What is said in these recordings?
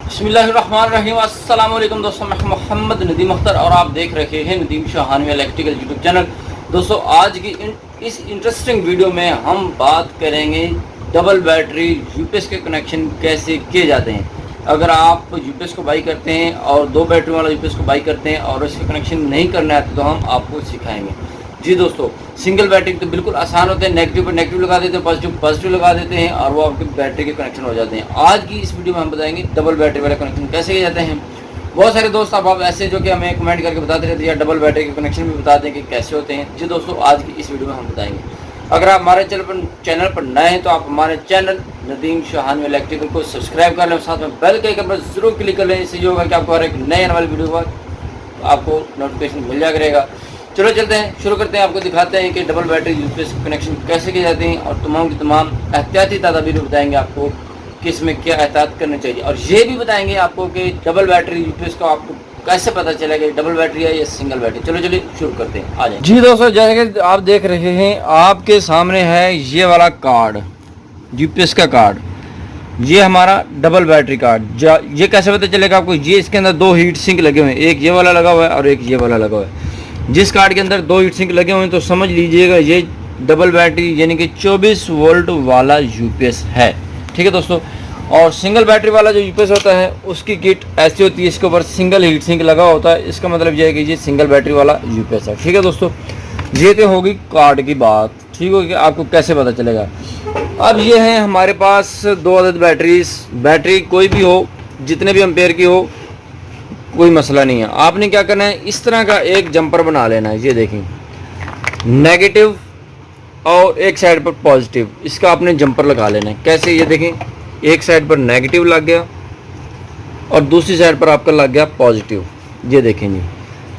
बिस्मिल्लाहिर्रहमानिर्रहीम। अस्सलाम वालेकुम दोस्तों, मैं मोहम्मद नदीम अख्तर और आप देख रहे हैं Nadeem Shahani electrical YouTube channel. दोस्तों आज की इस इंटरेस्टिंग वीडियो में हम बात करेंगे डबल बैटरी यूपीएस के कनेक्शन कैसे किए जाते हैं। अगर आप यूपीएस को बाई करते हैं और दो बैटरी वाला यूपीएस को बाई करते हैं और इसके कनेक्शन नहीं करना है तो हम आपको सिखाएंगे। जी दोस्तों, सिंगल बैटरी तो बिल्कुल आसान होते हैं, नेगेटिव पर नेगेटिव लगा देते हैं, पॉजिटिव पॉजिटिव लगा देते हैं और वो आपके बैटरी के कनेक्शन हो जाते हैं। आज की इस वीडियो में हम बताएंगे डबल बैटरी वाले कनेक्शन कैसे किए जाते हैं। बहुत सारे दोस्त आप ऐसे जो कि हमें कमेंट करके बताते रहते हैं या डबल बैटरी के कनेक्शन भी बताते हैं कि कैसे होते हैं। जी दोस्तों, आज की इस वीडियो में हम बताएंगे। अगर आप हमारे चैनल पर नए हैं तो आप हमारे चैनल नदीम शाहानी इलेक्ट्रिकल को सब्सक्राइब कर लें, साथ में बेल के आइकन पर जरूर क्लिक कर लें। इससे ये होगा कि आपको हर एक नए आने वाली वीडियो का आपको नोटिफिकेशन मिल जाया करेगा। चलो चलते हैं, शुरू करते हैं। आपको दिखाते हैं कि डबल बैटरी यूपीएस कनेक्शन कैसे किए जाते हैं और तमाम की तमाम एहतियाती तदाबीर बताएंगे आपको कि इसमें क्या एहतियात करनी चाहिए, और ये भी बताएंगे आपको कि डबल बैटरी यूपीएस का आपको कैसे पता चलेगा डबल बैटरी है या सिंगल बैटरी। चलो चलिए शुरू करते हैं, आ जाए। जी दोस्तों, जैसे कि आप देख रहे हैं आपके सामने है ये वाला कार्ड, यूपीएस का कार्ड। ये हमारा डबल बैटरी कार्ड। ये कैसे पता चलेगा आपको? ये इसके अंदर दो हीट सिंक लगे हुए हैं, एक ये वाला लगा हुआ है और एक ये वाला लगा हुआ है। जिस कार्ड के अंदर दो हीट सिंक लगे हुए हैं तो समझ लीजिएगा ये डबल बैटरी यानी कि 24 वोल्ट वाला यूपीएस है। ठीक है दोस्तों, और सिंगल बैटरी वाला जो यूपीएस होता है उसकी किट ऐसी होती है, इसके ऊपर सिंगल हीट सिंक लगा होता है। इसका मतलब ये है कि ये सिंगल बैटरी वाला यूपीएस है। ठीक है दोस्तों, ये तो होगी कार्ड की बात। ठीक होगी, आपको कैसे पता चलेगा। अब ये है हमारे पास दो अदद बैटरीज। बैटरी कोई भी हो, जितने भी एम्पेयर की हो, कोई मसला नहीं है। आपने क्या करना है, इस तरह का एक जंपर बना लेना है। ये देखें, नेगेटिव और एक साइड पर पॉजिटिव, इसका आपने जंपर लगा लेना है। कैसे? ये देखें, एक साइड पर नेगेटिव लग गया और दूसरी साइड पर आपका लग गया पॉजिटिव। ये देखें जी,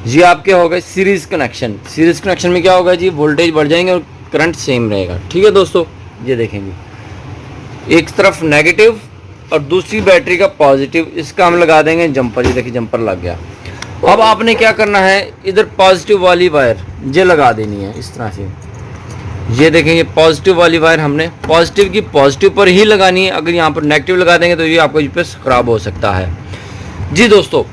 ये आपके हो गए सीरीज कनेक्शन। सीरीज कनेक्शन में क्या होगा जी, वोल्टेज बढ़ जाएंगे और करंट सेम रहेगा। ठीक है दोस्तों, ये देखेंगे, एक तरफ नेगेटिव और दूसरी बैटरी का पॉजिटिव, इसका हम लगा देंगे जंपर। ये देखिए जंपर लग गया। अब आपने क्या करना है, इधर पॉजिटिव वाली वायर ये लगा देनी है इस तरह से। ये देखें, ये पॉजिटिव वाली वायर हमने पॉजिटिव की पॉजिटिव पर ही लगानी है। अगर यहाँ पर नेगेटिव लगा देंगे तो ये आपका यूपीएस खराब हो सकता है। जी दोस्तों,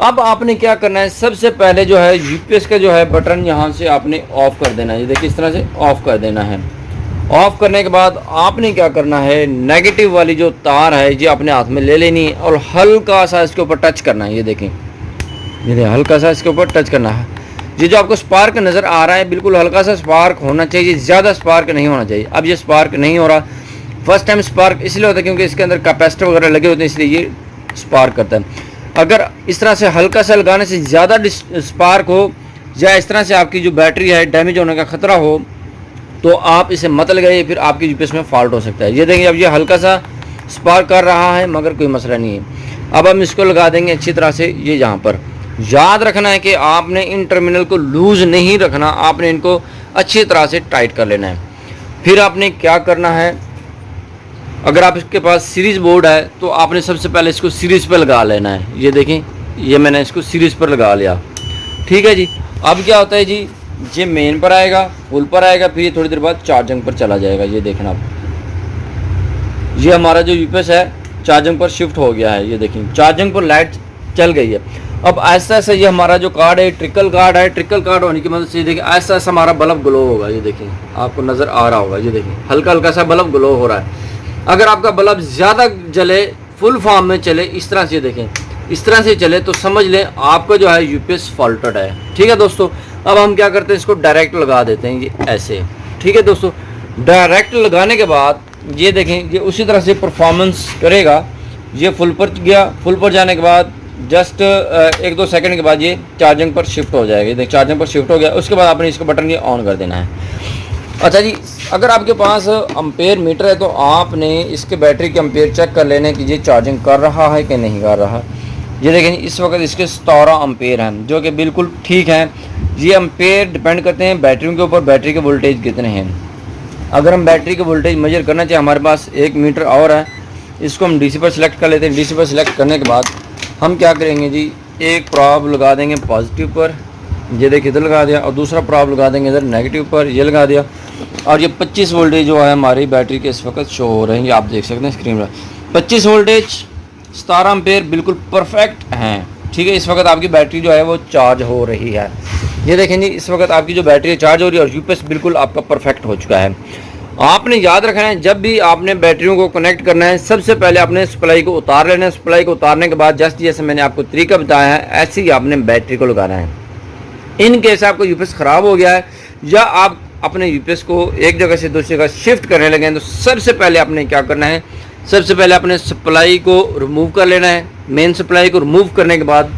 अब आपने क्या करना है, सबसे पहले जो है यूपीएस का जो है बटन यहाँ से आपने ऑफ कर देना है। ये देखिए इस तरह से ऑफ कर देना है। ऑफ करने के बाद आपने क्या करना है, नेगेटिव वाली जो तार है ये अपने हाथ में ले लेनी है और हल्का सा इसके ऊपर टच करना है। ये देखें, ये हल्का सा इसके ऊपर टच करना है। ये जो आपको स्पार्क नज़र आ रहा है, बिल्कुल हल्का सा स्पार्क होना चाहिए, ज़्यादा स्पार्क नहीं होना चाहिए। अब ये स्पार्क नहीं हो रहा। फर्स्ट टाइम स्पार्क इसलिए होता है क्योंकि इसके अंदर कैपेसिटर वगैरह लगे होते हैं, इसलिए ये स्पार्क करता है। अगर इस तरह से हल्का सा लगाने से ज़्यादा स्पार्क हो या इस तरह से आपकी जो बैटरी है डैमेज होने का ख़तरा हो तो आप इसे मत लगाइए, फिर आपकी यूपीएस में फॉल्ट हो सकता है। ये देखेंगे, अब ये हल्का सा स्पार्क कर रहा है मगर कोई मसला नहीं है। अब हम इसको लगा देंगे अच्छी तरह से। ये यहाँ पर याद रखना है कि आपने इन टर्मिनल को लूज़ नहीं रखना, आपने इनको अच्छी तरह से टाइट कर लेना है। फिर आपने क्या करना है, अगर आप इसके पास सीरीज़ बोर्ड है तो आपने सबसे पहले इसको सीरीज़ पर लगा लेना है। ये देखें, ये मैंने इसको सीरीज़ पर लगा लिया। ठीक है जी, अब क्या होता है जी, ये मेन पर आएगा, फुल पर आएगा, फिर ये थोड़ी देर बाद चार्जिंग पर चला जाएगा। ये देखना, आप ये हमारा जो यूपीएस है चार्जिंग पर शिफ्ट हो गया है। ये देखें, चार्जिंग पर लाइट चल गई है। अब ऐसा ऐसा ये हमारा जो कार्ड है ट्रिकल कार्ड है। ट्रिकल कार्ड होने की मदद से देखिए ऐसा ऐसा हमारा बल्ब ग्लो होगा। ये देखें, आपको नज़र आ रहा होगा। ये देखें, हल्का हल्का सा बल्ब ग्लो हो रहा है। अगर आपका बल्ब ज़्यादा जले, फुल फॉर्म में चले, इस तरह से देखें, इस तरह से चले तो समझ लें आपका जो है यूपीएस फॉल्टेड है। ठीक है दोस्तों, अब हम क्या करते हैं, इसको डायरेक्ट लगा देते हैं ये ऐसे। ठीक है दोस्तों, डायरेक्ट लगाने के बाद ये देखें, ये उसी तरह से परफॉर्मेंस करेगा। ये फुल पर गया, फुल पर जाने के बाद जस्ट 1-2 सेकंड के बाद ये चार्जिंग पर शिफ्ट हो जाएगा। देख, चार्जिंग पर शिफ्ट हो गया। उसके बाद आपने इसको बटन ये ऑन कर देना है। अच्छा जी, अगर आपके पास एम्पेयर मीटर है तो आपने इसके बैटरी के एम्पेयर चेक कर लेने कि ये चार्जिंग कर रहा है कि नहीं कर रहा। ये देखें, इस वक्त इसके 17 एम्पेयर हैं जो कि बिल्कुल ठीक हैं। ये एम्पेयर डिपेंड करते हैं बैटरियों के ऊपर, बैटरी के वोल्टेज कितने हैं। अगर हम बैटरी के वोल्टेज मेजर करना चाहिए, हमारे पास एक मीटर और है, इसको हम डीसी पर सिलेक्ट कर लेते हैं। डीसी पर सिलेक्ट करने के बाद हम क्या करेंगे जी, एक प्रॉब लगा देंगे पॉजिटिव पर, ये देखिए इधर लगा दिया, और दूसरा प्रॉब लगा देंगे इधर नेगेटिव पर, ये लगा दिया। और ये 25 वोल्टेज जो है हमारी बैटरी के इस वक्त शो हो रहे हैं, ये आप देख सकते हैं स्क्रीन पर। 25 वोल्टेज 17 एम्पेयर बिल्कुल परफेक्ट हैं। ठीक है, इस वक्त आपकी बैटरी जो है वो चार्ज हो रही है। ये देखें जी, इस वक्त आपकी जो बैटरी चार्ज हो रही है और यूपीएस बिल्कुल आपका परफेक्ट हो चुका है। आपने याद रखना है, जब भी आपने बैटरियों को कनेक्ट करना है, सबसे पहले आपने सप्लाई को उतार लेना है। सप्लाई को उतारने के बाद जस्ट जैसे मैंने आपको तरीका बताया है, ऐसे ही आपने बैटरी को लगाना है। इन केस आपको यूपीएस ख़राब हो गया है या आप अपने यूपीएस को एक जगह से दूसरी जगह शिफ्ट करने लगे हैं, तो सबसे पहले आपने क्या करना है, सबसे पहले अपने सप्लाई को रिमूव कर लेना है। मेन सप्लाई को रिमूव करने के बाद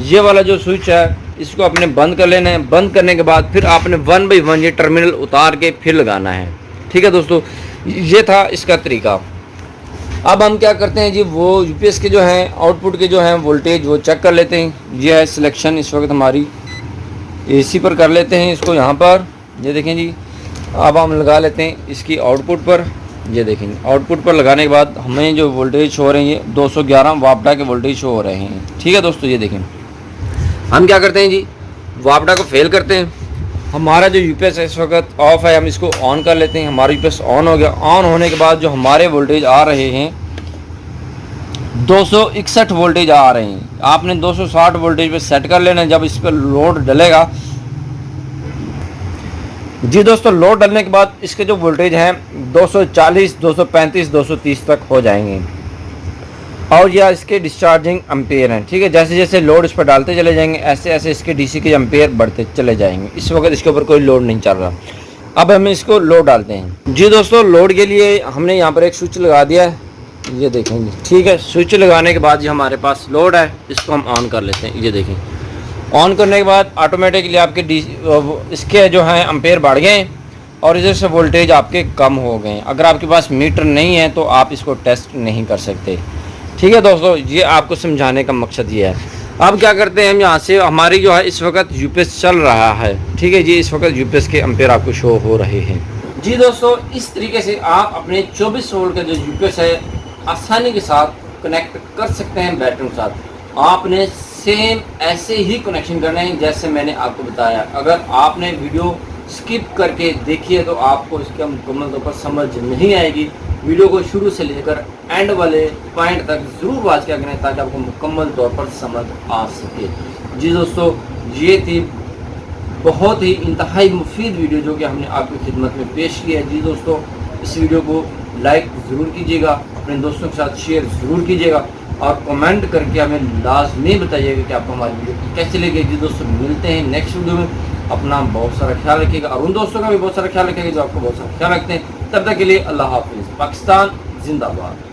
ये वाला जो स्विच है इसको आपने बंद कर लेना है। बंद करने के बाद फिर आपने 1 बाई 1 ये टर्मिनल उतार के फिर लगाना है। ठीक है दोस्तों, ये था इसका तरीका। अब हम क्या करते हैं जी, वो यूपीएस के जो हैं आउटपुट के जो हैं वोल्टेज वो चेक कर लेते हैं। ये है सिलेक्शन इस वक्त हमारी एसी पर कर लेते हैं इसको यहाँ पर। ये देखें जी, अब हम लगा लेते हैं इसकी आउटपुट पर। ये देखेंगे आउटपुट पर लगाने के बाद हमें जो वोल्टेज शो हो रहे हैं 211 वापडा के वोल्टेज शो हो रहे हैं। ठीक है दोस्तों, ये देखें हम क्या करते हैं जी, वापडा को फेल करते हैं। हमारा जो यूपीएस है इस वक्त ऑफ है, हम इसको ऑन कर लेते हैं। हमारा यूपीएस ऑन हो गया। ऑन होने के बाद जो हमारे वोल्टेज आ रहे हैं 261 वोल्टेज आ रहे हैं। आपने 260 वोल्टेज पे सेट कर लेना है। जब इस पर लोड डलेगा जी दोस्तों, लोड डलने के बाद इसके जो वोल्टेज हैं 240, 235, 230 तक हो जाएंगे और यह इसके डिस्चार्जिंग एम्पेयर हैं। ठीक है, जैसे जैसे लोड इस पर डालते चले जाएंगे ऐसे ऐसे इसके डीसी के एम्पेयर बढ़ते चले जाएंगे। इस वक्त इसके ऊपर कोई लोड नहीं चल रहा। अब हम इसको लोड डालते हैं जी दोस्तों। लोड के लिए हमने यहाँ पर एक स्विच लगा दिया है, ये देखेंगे। ठीक है, स्विच लगाने के बाद ये हमारे पास लोड है, इसको हम ऑन कर लेते हैं। ये देखें, ऑन करने के बाद ऑटोमेटिकली आपके इसके जो हैं एम्पेयर बढ़ गए और इधर से वोल्टेज आपके कम हो गए। अगर आपके पास मीटर नहीं है तो आप इसको टेस्ट नहीं कर सकते। ठीक है दोस्तों, ये आपको समझाने का मकसद ये है। अब क्या करते हैं हम, यहाँ से हमारी जो है इस वक्त यूपीएस चल रहा है। ठीक है जी, इस वक्त यूपीएस के एम्पेयर आपको शो हो रहे हैं। जी दोस्तों, इस तरीके से आप अपने 24 वोल्ट का जो यूपीएस है आसानी के साथ कनेक्ट कर सकते हैं बैटरी के साथ। आपने सेम ऐसे ही कनेक्शन करना है जैसे मैंने आपको बताया। अगर आपने वीडियो स्किप करके देखी है तो आपको इसका मुकम्मल तौर पर समझ नहीं आएगी। वीडियो को शुरू से लेकर एंड वाले पॉइंट तक ज़रूर वॉच किया करें ताकि आपको मुकम्मल तौर पर समझ आ सके। जी दोस्तों, ये थी बहुत ही इंतहाई मुफीद वीडियो जो कि हमने आपकी खिदमत में पेश की है। जी दोस्तों, इस वीडियो को लाइक ज़रूर कीजिएगा, अपने दोस्तों के साथ शेयर ज़रूर कीजिएगा और कमेंट करके हमें लाजमी बताइएगा कि आपको हमारी वीडियो कैसे लगी। जी दोस्तों, मिलते हैं नेक्स्ट वीडियो में। अपना बहुत सारा ख्याल रखिएगा और उन दोस्तों का भी बहुत सारा ख्याल रखिएगा जो आपको बहुत सारा ख्याल रखते हैं। तब तक के लिए अल्लाह हाफिज़। पाकिस्तान जिंदाबाद।